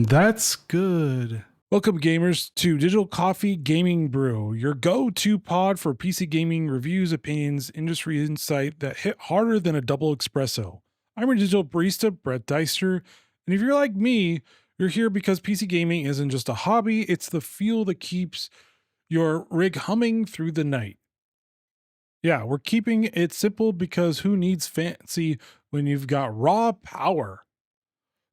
That's good. Welcome, gamers, to Digital Coffee Gaming Brew, your go-to pod for PC gaming reviews, opinions, industry insight that hit harder than a double espresso. I'm your digital barista, Brett Deister, and if you're like me, you're here because PC gaming isn't just a hobby, it's the fuel that keeps your rig humming through the night. Yeah, we're keeping it simple because who needs fancy when you've got raw power?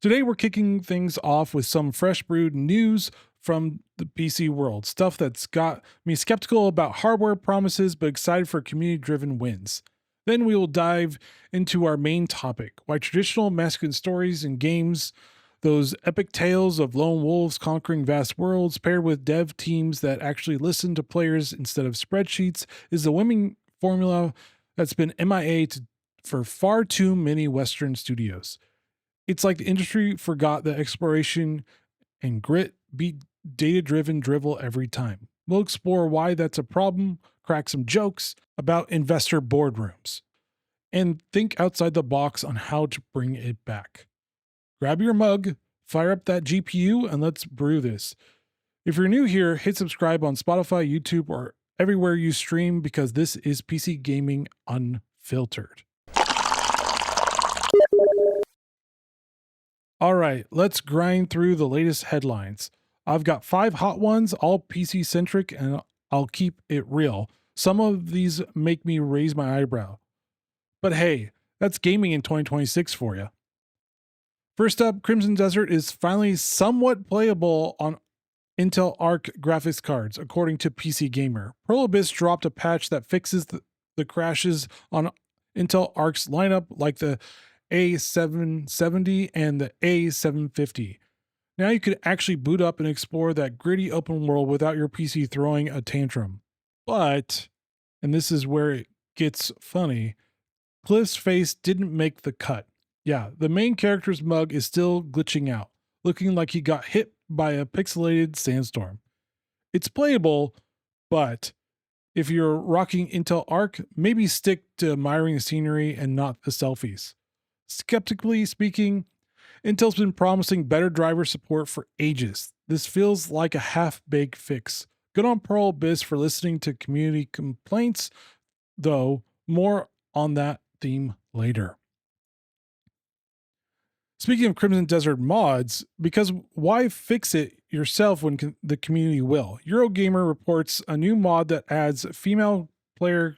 Today, we're kicking things off with some fresh brewed news from the PC world. Stuff that's got me skeptical about hardware promises, but excited for community driven wins. Then we will dive into our main topic why traditional masculine stories and games, those epic tales of lone wolves conquering vast worlds, paired with dev teams that actually listen to players instead of spreadsheets, is the winning formula that's been MIA for far too many Western studios. It's like the industry forgot that exploration and grit beat data-driven drivel every time. We'll explore why that's a problem, crack some jokes about investor boardrooms, and think outside the box on how to bring it back. Grab your mug, fire up that GPU, and let's brew this. If you're new here, hit subscribe on Spotify, YouTube, or everywhere you stream because this is PC Gaming Unfiltered. All right, let's grind through the latest headlines. I've got 5 hot ones, all PC centric, and I'll keep it real. Some of these make me raise my eyebrow. But hey, that's gaming in 2026 for you. First up, Crimson Desert is finally somewhat playable on Intel Arc graphics cards, according to PC Gamer. Pearl Abyss dropped a patch that fixes the crashes on Intel Arc's lineup, like the A770 and the A750. Now you could actually boot up and explore that gritty open world without your PC throwing a tantrum. But, and this is where it gets funny, Cliff's face didn't make the cut. Yeah, the main character's mug is still glitching out, looking like he got hit by a pixelated sandstorm. It's playable, but if you're rocking Intel Arc, maybe stick to admiring the scenery and not the selfies. Skeptically speaking, Intel's been promising better driver support for ages. This feels like a half-baked fix. Good on Pearl Abyss for listening to community complaints, though more on that theme later. Speaking of Crimson Desert mods, because why fix it yourself when the community will? Eurogamer reports a new mod that adds female player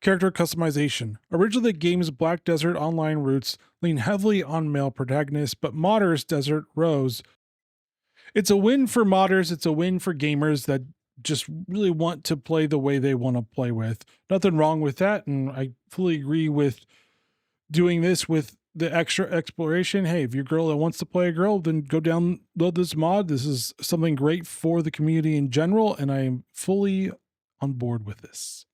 character customization. Originally, the game's Black Desert Online roots lean heavily on male protagonists, but modders Desert Rose. It's a win for modders, it's a win for gamers that just really want to play the way they want to play with. Nothing wrong with that, and I fully agree with doing this with the extra exploration. Hey, if you're a girl that wants to play a girl, then go download this mod. This is something great for the community in general, and I am fully on board with this.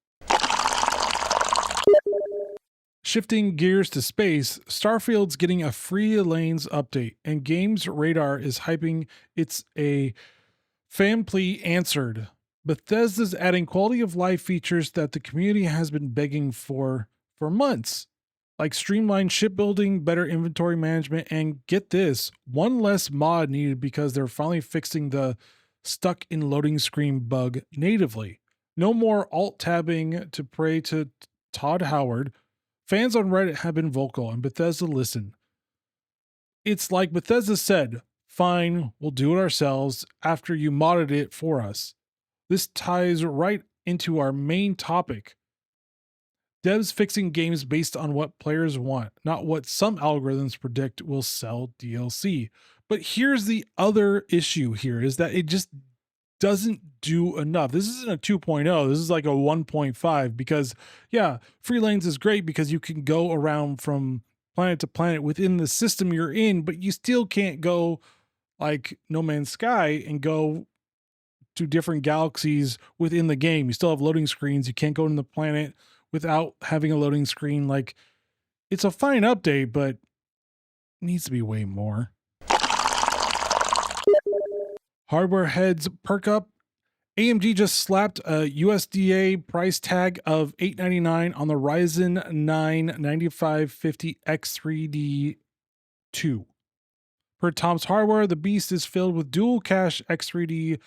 Shifting gears to space, Starfield's getting a free lanes update, and Games Radar is hyping it's a fan plea answered. Bethesda's adding quality of life features that the community has been begging for months, like streamlined shipbuilding, better inventory management, and get this, one less mod needed because they're finally fixing the stuck in loading screen bug natively. No more alt-tabbing to pray to Todd Howard. Fans on Reddit have been vocal, and Bethesda listened. It's like Bethesda said, fine, we'll do it ourselves after you modded it for us. This ties right into our main topic. Devs fixing games based on what players want, not what some algorithms predict will sell DLC. But here's the other issue here, is that it just doesn't do enough. This isn't a 2.0. This is like a 1.5 because, yeah, free lanes is great because you can go around from planet to planet within the system you're in, but you still can't go like No Man's Sky and go to different galaxies within the game. You still have loading screens. You can't go to the planet without having a loading screen. Like, it's a fine update, but it needs to be way more. Hardware heads perk up AMD just slapped a USDA price tag of $899 on the Ryzen 9 9550X3D 2. Per Tom's Hardware, the beast is filled with dual cache X3D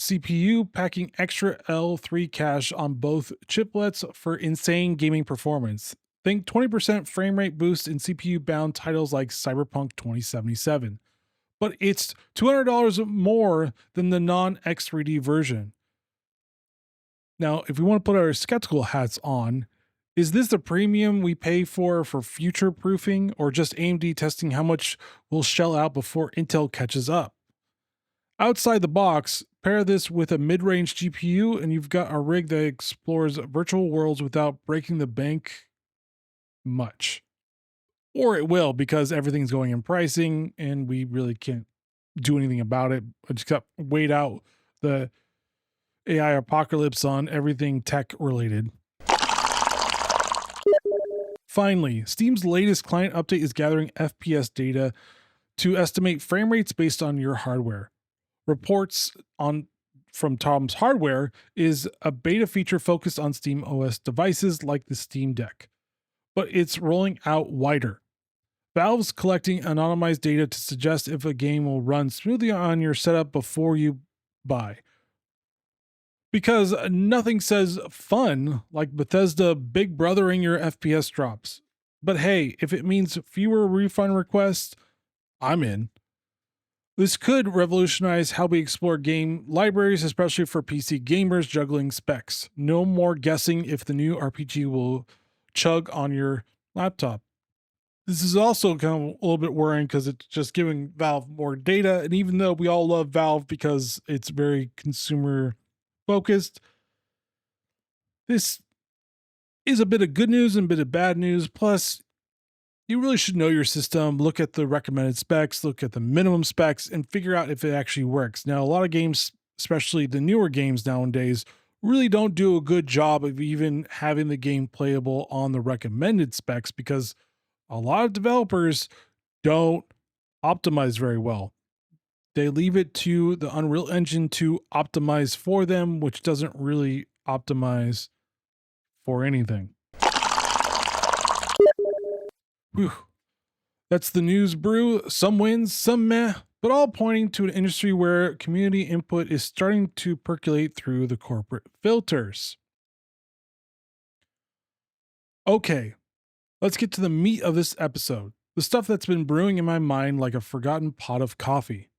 CPU, packing extra L3 cache on both chiplets for insane gaming performance. Think 20% frame rate boost in CPU bound titles like Cyberpunk 2077. But it's $200 more than the non X3D version. Now, if we want to put our skeptical hats on, is this the premium we pay for future proofing, or just AMD testing how much we'll shell out before Intel catches up? Outside the box, pair this with a mid range GPU, and you've got a rig that explores virtual worlds without breaking the bank much. Or it will, because everything's going in pricing and we really can't do anything about it. I just got wait out the AI apocalypse on everything tech related. Finally, Steam's latest client update is gathering FPS data to estimate frame rates based on your hardware. Reports on from Tom's Hardware is a beta feature focused on Steam OS devices like the Steam Deck, but it's rolling out wider. Valve's collecting anonymized data to suggest if a game will run smoothly on your setup before you buy. Because nothing says fun like Bethesda big brothering your FPS drops. But hey, if it means fewer refund requests, I'm in. This could revolutionize how we explore game libraries, especially for PC gamers juggling specs. No more guessing if the new RPG will chug on your laptop. This is also kind of a little bit worrying because it's just giving Valve more data. And even though we all love Valve because it's very consumer focused, this is a bit of good news and a bit of bad news. Plus, you really should know your system, look at the recommended specs, look at the minimum specs, and figure out if it actually works. Now, a lot of games, especially the newer games nowadays, really don't do a good job of even having the game playable on the recommended specs because a lot of developers don't optimize very well. They leave it to the Unreal Engine to optimize for them, which doesn't really optimize for anything. Whew. That's the news brew. Some wins, some meh, but all pointing to an industry where community input is starting to percolate through the corporate filters. Okay, let's get to the meat of this episode, the stuff that's been brewing in my mind like a forgotten pot of coffee.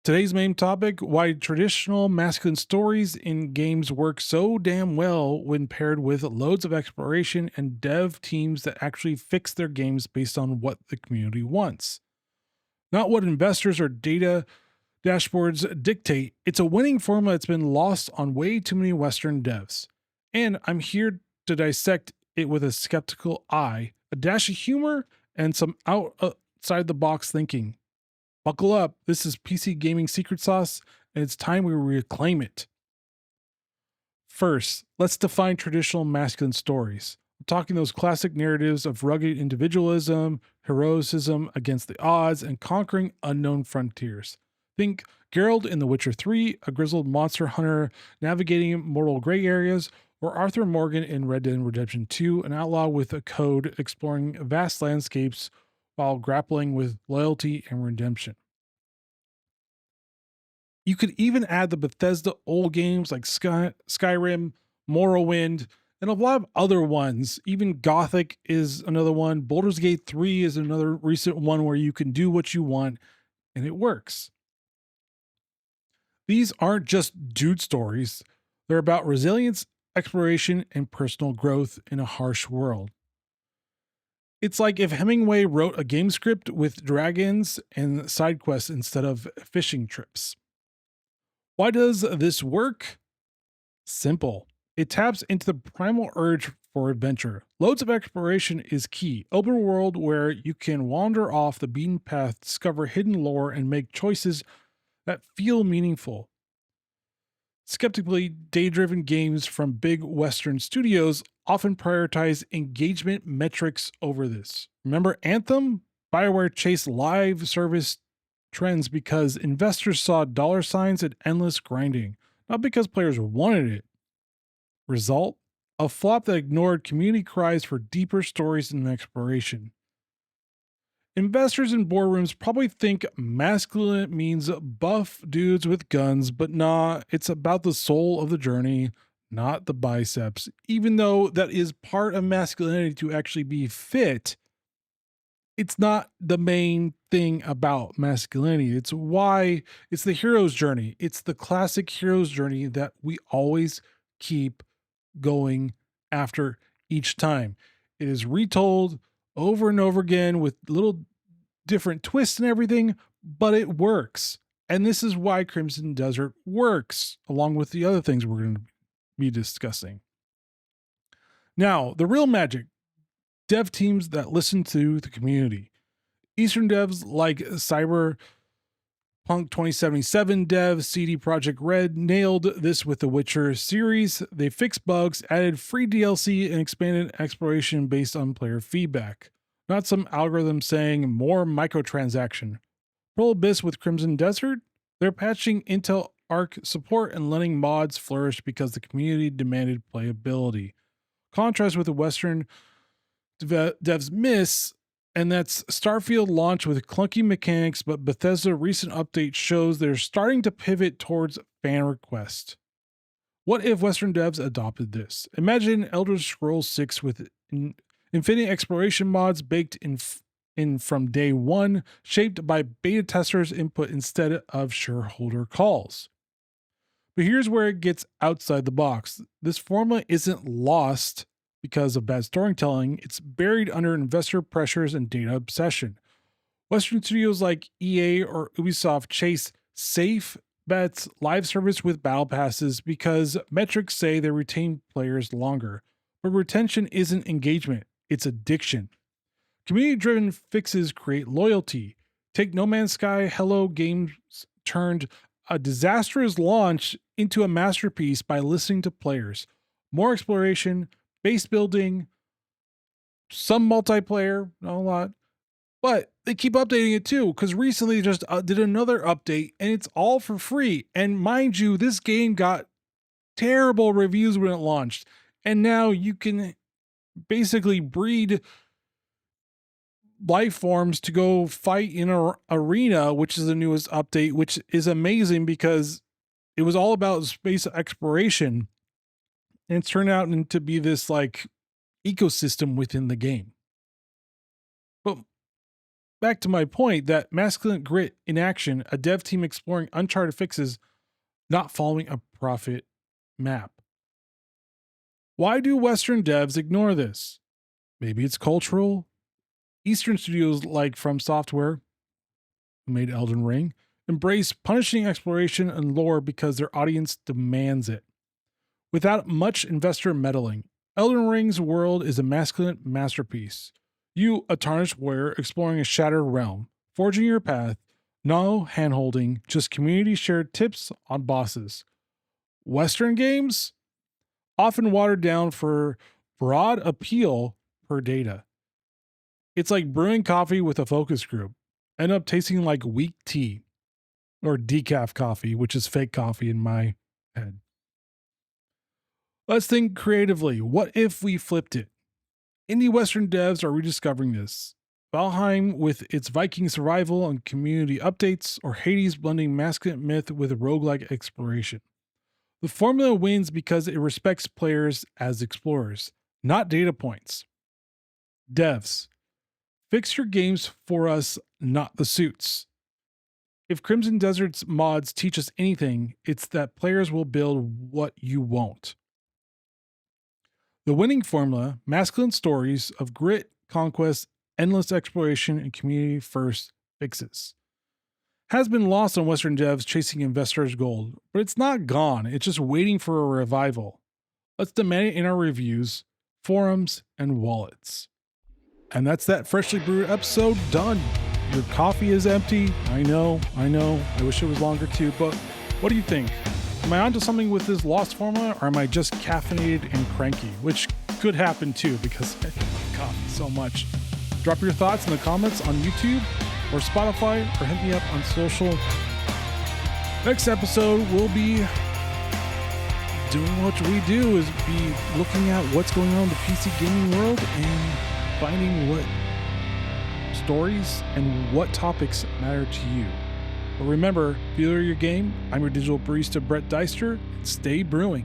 Today's main topic: why traditional masculine stories in games work so damn well when paired with loads of exploration and dev teams that actually fix their games based on what the community wants. Not what investors or data dashboards dictate. It's a winning formula that's been lost on way too many Western devs. And I'm here to dissect it with a skeptical eye, a dash of humor, and some outside the box thinking. Buckle up, this is PC Gaming Secret Sauce, and it's time we reclaim it. First, let's define traditional masculine stories. I'm talking those classic narratives of rugged individualism, heroism against the odds, and conquering unknown frontiers. Think Geralt in The Witcher 3, a grizzled monster hunter navigating mortal gray areas, or Arthur Morgan in Red Dead Redemption 2, an outlaw with a code exploring vast landscapes while grappling with loyalty and redemption. You could even add the Bethesda old games like Skyrim, Morrowind, and a lot of other ones. Even Gothic is another one. Baldur's Gate 3 is another recent one where you can do what you want and it works. These aren't just dude stories. They're about resilience, exploration, and personal growth in a harsh world. It's like if Hemingway wrote a game script with dragons and side quests instead of fishing trips. Why does this work? Simple. It taps into the primal urge for adventure. Loads of exploration is key. Open world where you can wander off the beaten path, discover hidden lore, and make choices that feel meaningful. Skeptically, day-driven games from big Western studios often prioritize engagement metrics over this. Remember Anthem? BioWare chased live service trends because investors saw dollar signs and endless grinding, not because players wanted it. Result? A flop that ignored community cries for deeper stories and exploration. Investors in boardrooms probably think masculine means buff dudes with guns, but nah, it's about the soul of the journey, not the biceps. Even though that is part of masculinity to actually be fit, it's not the main thing about masculinity. It's the hero's journey. It's the classic hero's journey that we always keep going after each time. It is retold over and over again with little different twists and everything, but it works. And this is why Crimson Desert works, along with the other things we're going to be discussing. Now, the real magic: dev teams that listen to the community. Eastern devs like Cyberpunk 2077 dev CD Projekt Red nailed this with the Witcher series. They fixed bugs, added free DLC, and expanded exploration based on player feedback. Not some algorithm saying more microtransaction. Pro Abyss with Crimson Desert, they're patching Intel Arc support and letting mods flourish because the community demanded playability. Contrast with the Western devs miss, and that's Starfield launched with clunky mechanics, but Bethesda recent update shows they're starting to pivot towards fan request. What if Western devs adopted this? Imagine Elder Scrolls 6 with infinite exploration mods baked in from day one, shaped by beta testers' input instead of shareholder calls. But here's where it gets outside the box. This formula isn't lost because of bad storytelling. It's buried under investor pressures and data obsession. Western studios like EA or Ubisoft chase safe bets, live service with battle passes because metrics say they retain players longer. But retention isn't engagement, it's addiction. Community-driven fixes create loyalty. Take No Man's Sky. Hello Games turned a disastrous launch into a masterpiece by listening to players. More exploration, base building, some multiplayer, not a lot. But they keep updating it too, because recently they just did another update, and it's all for free. And mind you, this game got terrible reviews when it launched. And now you can basically breed life forms to go fight in an arena, which is the newest update, which is amazing because it was all about space exploration. And it's turned out to be this like ecosystem within the game. But back to my point that masculine grit in action, a dev team exploring uncharted fixes, not following a profit map. Why do Western devs ignore this? Maybe it's cultural. Eastern studios like From Software, who made Elden Ring, embrace punishing exploration and lore because their audience demands it. Without much investor meddling, Elden Ring's world is a masculine masterpiece. You, a tarnished warrior exploring a shattered realm, forging your path, no handholding, just community shared tips on bosses. Western games? Often watered down for broad appeal per data. It's like brewing coffee with a focus group. End up tasting like weak tea. Or decaf coffee, which is fake coffee in my head. Let's think creatively. What if we flipped it? Indie Western devs are rediscovering this. Valheim with its Viking survival and community updates, or Hades blending masculine myth with roguelike exploration. The formula wins because it respects players as explorers, not data points. Devs, fix your games for us, not the suits. If Crimson Desert's mods teach us anything, it's that players will build what you won't. The winning formula, masculine stories of grit, conquest, endless exploration, and community-first fixes, has been lost on Western devs chasing investors' gold, but it's not gone. It's just waiting for a revival. Let's demand it in our reviews, forums, and wallets. And that's that freshly brewed episode done. Your coffee is empty. I know. I wish it was longer too, but what do you think? Am I onto something with this lost formula, or am I just caffeinated and cranky? Which could happen too, because I love coffee so much. Drop your thoughts in the comments on YouTube or Spotify, or hit me up on social. Next episode will be doing what we do is be looking at what's going on in the PC gaming world and finding what stories and what topics matter to you. But remember, feel your game. I'm your digital barista, Brett Deister, and stay brewing.